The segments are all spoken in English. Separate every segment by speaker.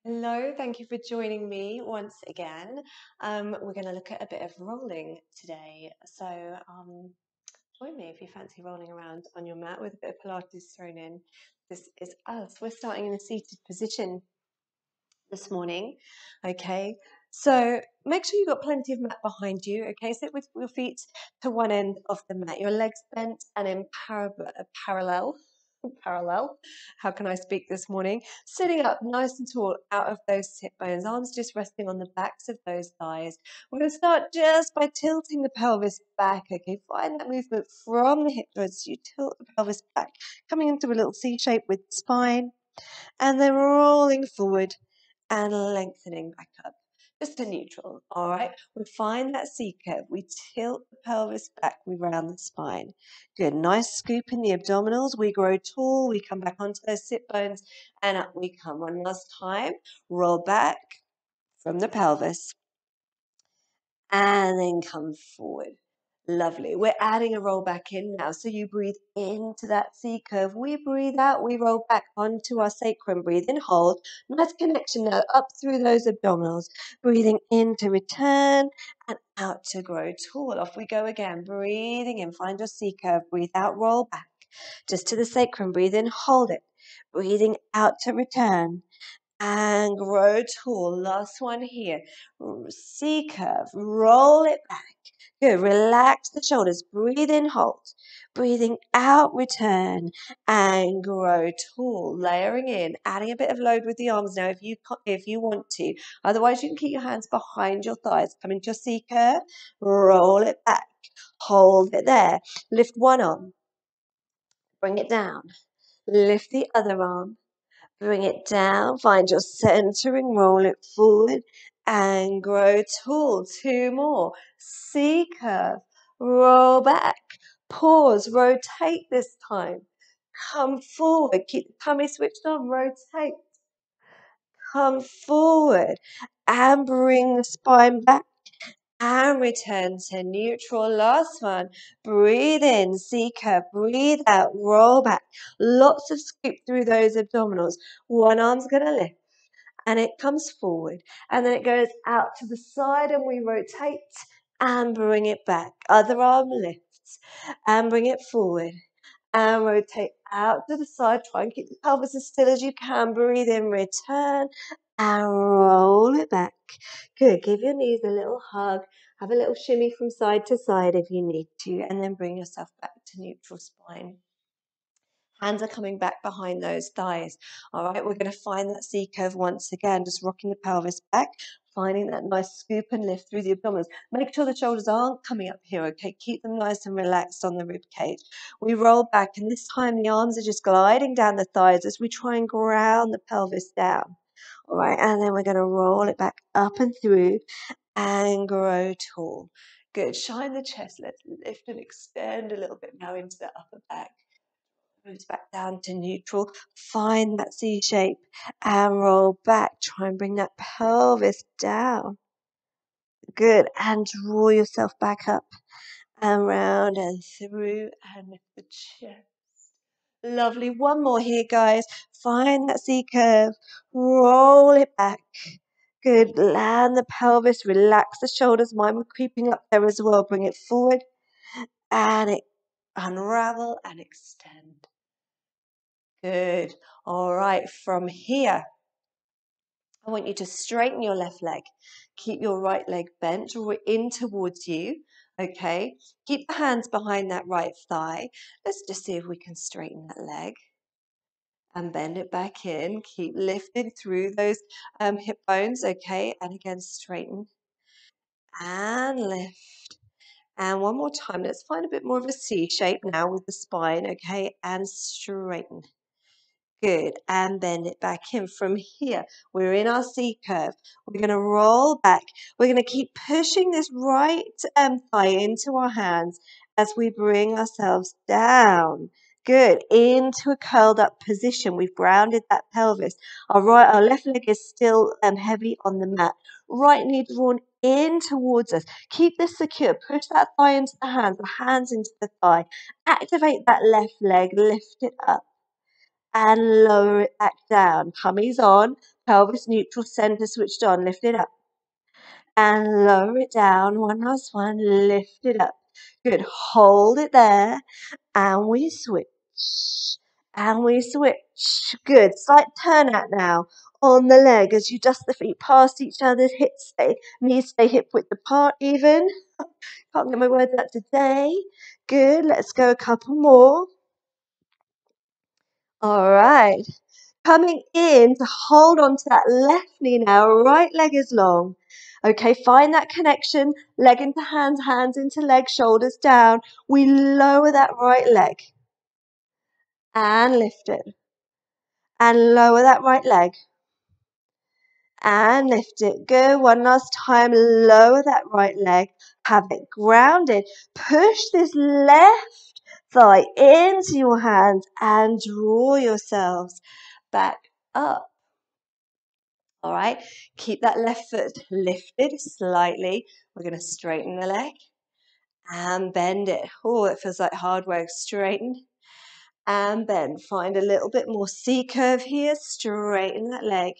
Speaker 1: Hello, thank you for joining me once again. We're going to look at a bit of rolling today. So join me if you fancy rolling around on your mat with a bit of Pilates thrown in. This is us. We're starting in a seated position this morning. Okay, so make sure you've got plenty of mat behind you. Okay, sit with your feet to one end of the mat, your legs bent and in parallel. Parallel. How can I speak this morning? Sitting up nice and tall out of those hip bones, arms just resting on the backs of those thighs. We're going to start just by tilting the pelvis back. Okay, find that movement from the hip joints. You tilt the pelvis back, coming into a little C shape with the spine, and then rolling forward and lengthening back up. Just to neutral, all right? We find that C curve. We tilt the pelvis back. We round the spine. Good. Nice scoop in the abdominals. We grow tall. We come back onto those sit bones and up we come. One last time. Roll back from the pelvis and then come forward. Lovely. We're adding a roll back in now. So you breathe into that C curve. We breathe out. We roll back onto our sacrum. Breathe in, hold. Nice connection now up through those abdominals. Breathing in to return and out to grow tall. Off we go again. Breathing in. Find your C curve. Breathe out, roll back. Just to the sacrum. Breathe in, hold it. Breathing out to return and grow tall. Last one here. C curve. Roll it back. Good. Relax the shoulders. Breathe in, hold. Breathing out, return and grow tall. Layering in, adding a bit of load with the arms now if you want to. Otherwise, you can keep your hands behind your thighs. Come into your C curve. Roll it back. Hold it there. Lift one arm. Bring it down. Lift the other arm. Bring it down, find your centering, roll it forward and grow tall. Two more. C curve, roll back, pause, rotate this time. Come forward, keep the tummy switched on, rotate. Come forward and bring the spine back and return to neutral. Last one. Breathe in, C curve. Breathe out, roll back. Lots of scoop through those abdominals. One arm's going to lift and it comes forward and then it goes out to the side and we rotate and bring it back. Other arm lifts and bring it forward and rotate out to the side. Try and keep the pelvis as still as you can. Breathe in, return and roll it back. Good. Give your knees a little hug. Have a little shimmy from side to side if you need to, and then bring yourself back to neutral spine. Hands are coming back behind those thighs. All right, we're going to find that C curve once again, just rocking the pelvis back, finding that nice scoop and lift through the abdominals. Make sure the shoulders aren't coming up here, okay? Keep them nice and relaxed on the rib cage. We roll back, and this time the arms are just gliding down the thighs as we try and ground the pelvis down. All right, and then we're going to roll it back up and through and grow tall. Good. Shine the chest. Let's lift and extend a little bit now into the upper back. Moves back down to neutral. Find that C shape and roll back. Try and bring that pelvis down. Good. And draw yourself back up and round and through and lift the chest. Lovely. One more here, guys. Find that C curve. Roll it back. Good. Land the pelvis. Relax the shoulders. Mine were creeping up there as well. Bring it forward and unravel and extend. Good. All right. From here, I want you to straighten your left leg. Keep your right leg bent or in towards you. Okay. Keep the hands behind that right thigh. Let's just see if we can straighten that leg. And bend it back in. Keep lifting through those hip bones. Okay. And again, straighten. And lift. And one more time. Let's find a bit more of a C shape now with the spine. Okay. And straighten. Good, and bend it back in. From here, we're in our C curve. We're going to roll back. We're going to keep pushing this right thigh into our hands as we bring ourselves down. Good, into a curled up position. We've grounded that pelvis. Our left leg is still heavy on the mat. Right knee drawn in towards us. Keep this secure. Push that thigh into the hands into the thigh. Activate that left leg, lift it up and lower it back down. Tummy's on. Pelvis neutral, center switched on. Lift it up. And lower it down. One last one. Lift it up. Good. Hold it there. And we switch. And we switch. Good. Slight turn out now on the leg as you dust the feet past each other's hips. Knees stay hip width apart even. Can't get my words out today. Good. Let's go a couple more. All right. Coming in to hold on to that left knee now. Right leg is long. Okay, find that connection. Leg into hands, hands into leg, shoulders down. We lower that right leg. And lift it. And lower that right leg. And lift it. Good. One last time. Lower that right leg. Have it grounded. Push this left thigh into your hands and draw yourselves back up. All right. Keep that left foot lifted slightly. We're going to straighten the leg and bend it. Oh, it feels like hard work. Straighten and bend. Find a little bit more C curve here. Straighten that leg.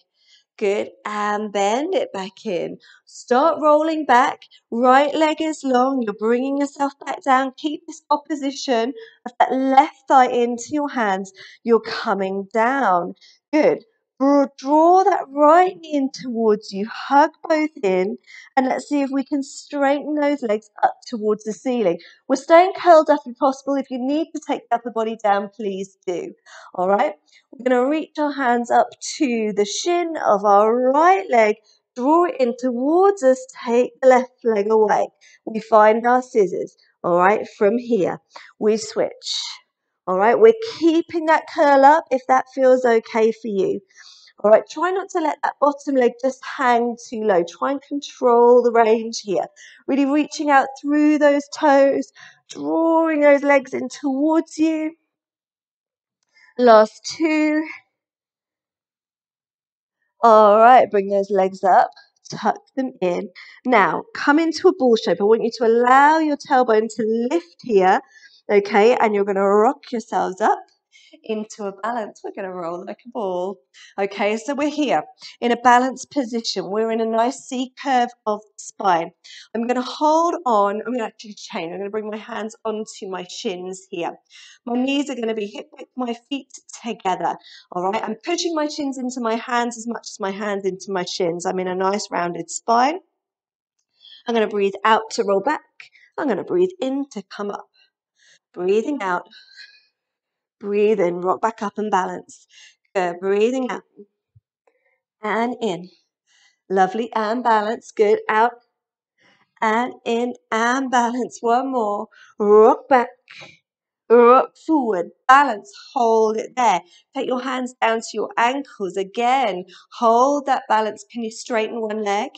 Speaker 1: Good. And bend it back in. Start rolling back. Right leg is long. You're bringing yourself back down. Keep this opposition of that left thigh into your hands. You're coming down. Good. Draw that right knee in towards you. Hug both in. And let's see if we can straighten those legs up towards the ceiling. We're staying curled up if possible. If you need to take the upper body down, please do. All right. We're going to reach our hands up to the shin of our right leg. Draw it in towards us. Take the left leg away. We find our scissors. All right. From here, we switch. All right. We're keeping that curl up if that feels okay for you. All right, try not to let that bottom leg just hang too low. Try and control the range here. Really reaching out through those toes, drawing those legs in towards you. Last two. All right, bring those legs up, tuck them in. Now, come into a ball shape. I want you to allow your tailbone to lift here, okay? And you're going to rock yourselves up into a balance. We're going to roll like a ball. Okay, so we're here in a balanced position. We're in a nice C curve of the spine. I'm going to hold on. I'm going to actually change. I'm going to bring my hands onto my shins here. My knees are going to be hip width, my feet together. All right, I'm pushing my shins into my hands as much as my hands into my shins. I'm in a nice rounded spine. I'm going to breathe out to roll back. I'm going to breathe in to come up. Breathing out. Breathe in, rock back up and balance. Good. Breathing out and in. Lovely, and balance. Good. Out and in and balance. One more. Rock back. Rock forward. Balance. Hold it there. Take your hands down to your ankles. Again, hold that balance. Can you straighten one leg?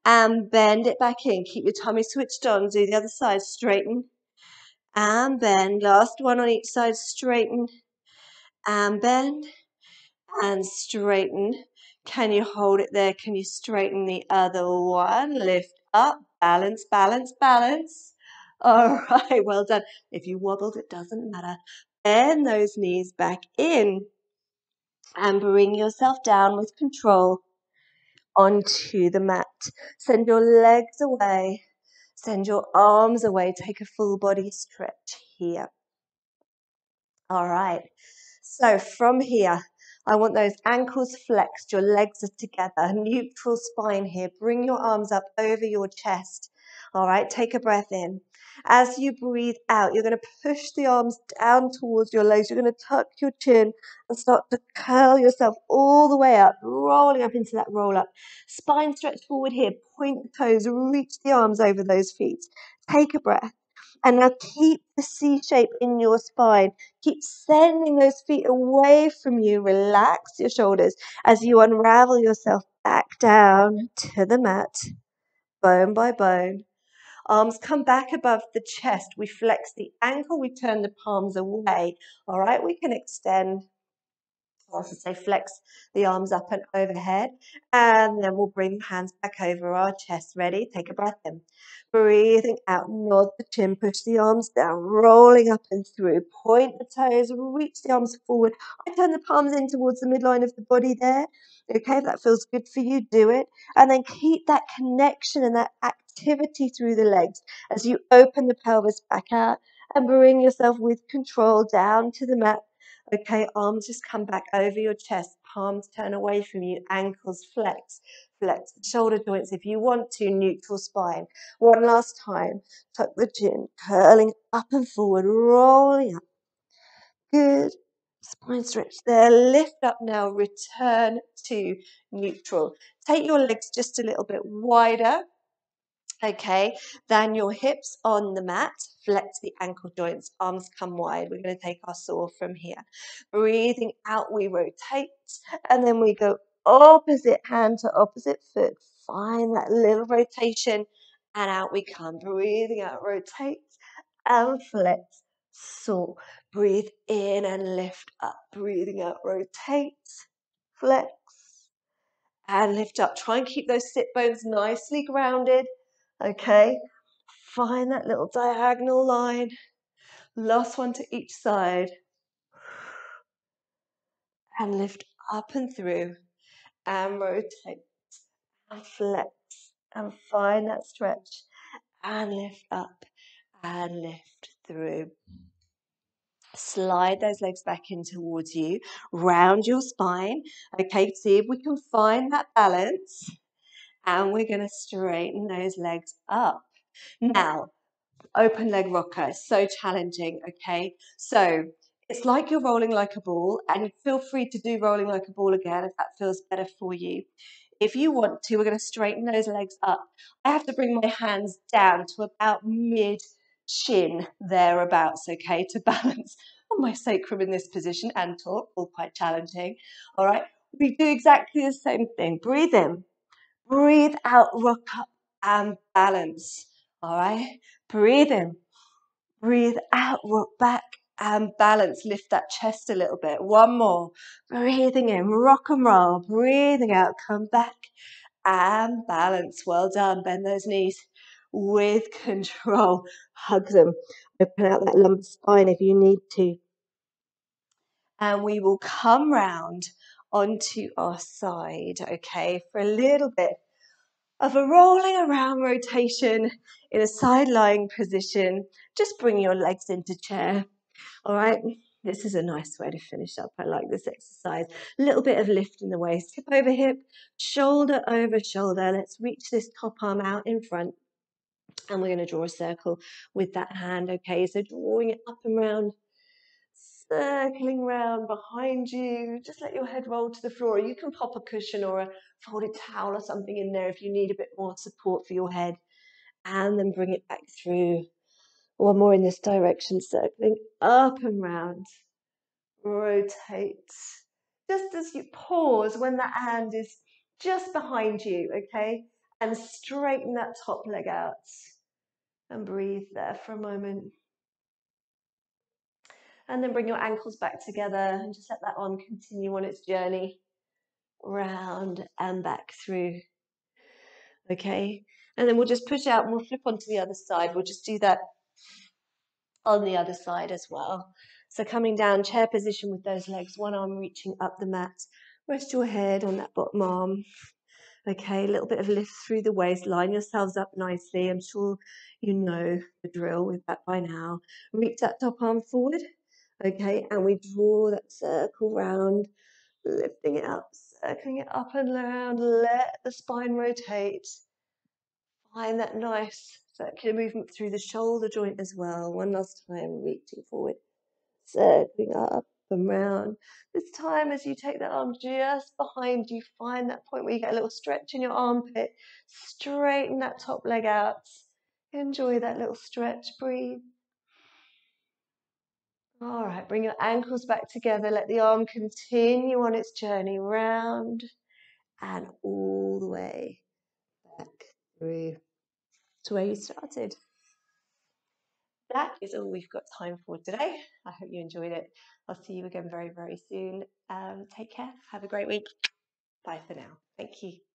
Speaker 1: And bend it back in. Keep your tummy switched on. Do the other side. Straighten and bend. Last one on each side. Straighten and bend. And straighten. Can you hold it there? Can you straighten the other one? Lift up, balance, balance, balance. All right, well done. If you wobbled, it doesn't matter. Bend those knees back in and bring yourself down with control onto the mat. Send your legs away. Send your arms away. Take a full body stretch here. All right. So from here, I want those ankles flexed, your legs are together, neutral spine here. Bring your arms up over your chest. All right, take a breath in. As you breathe out, you're going to push the arms down towards your legs. You're going to tuck your chin and start to curl yourself all the way up, rolling up into that roll up. Spine stretch forward here. Point the toes, reach the arms over those feet. Take a breath. And now keep the C shape in your spine. Keep sending those feet away from you. Relax your shoulders as you unravel yourself back down to the mat, bone by bone. Arms come back above the chest. We flex the ankle. We turn the palms away. All right, we can extend Also say flex the arms up and overhead, and then we'll bring the hands back over our chest. Ready? Take a breath in. Breathing out, nod the chin, push the arms down, rolling up and through. Point the toes, reach the arms forward. I turn the palms in towards the midline of the body there. Okay, if that feels good for you, do it. And then keep that connection and that activity through the legs as you open the pelvis back out and bring yourself with control down to the mat. Okay, arms just come back over your chest, palms turn away from you, ankles flex, flex the shoulder joints if you want to, neutral spine. One last time, tuck the chin, curling up and forward, rolling up. Good. Spine stretch there. Lift up now, return to neutral. Take your legs just a little bit wider. Okay, then your hips on the mat, flex the ankle joints, arms come wide. We're going to take our saw from here. Breathing out, we rotate, and then we go opposite hand to opposite foot. Find that little rotation, and out we come. Breathing out, rotate, and flex, saw. Breathe in and lift up. Breathing out, rotate, flex, and lift up. Try and keep those sit bones nicely grounded. Okay, find that little diagonal line. Last one to each side. And lift up and through. And rotate. And flex. And find that stretch. And lift up. And lift through. Slide those legs back in towards you. Round your spine. Okay, see if we can find that balance. And we're going to straighten those legs up. Now, open leg rocker, so challenging, okay? So it's like you're rolling like a ball, and feel free to do rolling like a ball again if that feels better for you. If you want to, we're going to straighten those legs up. I have to bring my hands down to about mid-shin, thereabouts, okay, to balance on my sacrum in this position and talk, all quite challenging, all right? We do exactly the same thing. Breathe in, breathe out, rock up and balance, all right? Breathe in, breathe out, rock back and balance. Lift that chest a little bit. One more. Breathing in, rock and roll. Breathing out, come back and balance. Well done. Bend those knees with control. Hug them. Open out that lumbar spine if you need to. And we will come round onto our side, okay, for a little bit of a rolling around rotation in a side lying position. Just bring your legs into chair. All right, this is a nice way to finish up. I like this exercise. A little bit of lift in the waist, hip over hip, shoulder over shoulder. Let's reach this top arm out in front, and we're going to draw a circle with that hand. Okay, so drawing it up and round, circling round behind you. Just let your head roll to the floor. You can pop a cushion or a folded towel or something in there if you need a bit more support for your head, and then bring it back through. One more in this direction, circling up and round. Rotate. Just as you pause when that hand is just behind you, okay? And straighten that top leg out. And breathe there for a moment. And then bring your ankles back together and just let that arm continue on its journey. Round and back through. Okay? And then we'll just push out and we'll flip onto the other side. We'll just do that on the other side as well. So coming down, chair position with those legs, one arm reaching up the mat. Rest your head on that bottom arm. Okay, a little bit of lift through the waist. Line yourselves up nicely. I'm sure you know the drill with that by now. Reach that top arm forward. Okay, and we draw that circle round, lifting it up, circling it up and around. Let the spine rotate. Find that nice circular movement through the shoulder joint as well. One last time, reaching forward, circling up and round. This time, as you take that arm just behind you, find that point where you get a little stretch in your armpit. Straighten that top leg out. Enjoy that little stretch. Breathe. All right, bring your ankles back together. Let the arm continue on its journey round and all the way back through to where you started. that is all we've got time for today. I hope you enjoyed it. I'll see you again very, very soon. Take care. Have a great week. Bye for now. Thank you.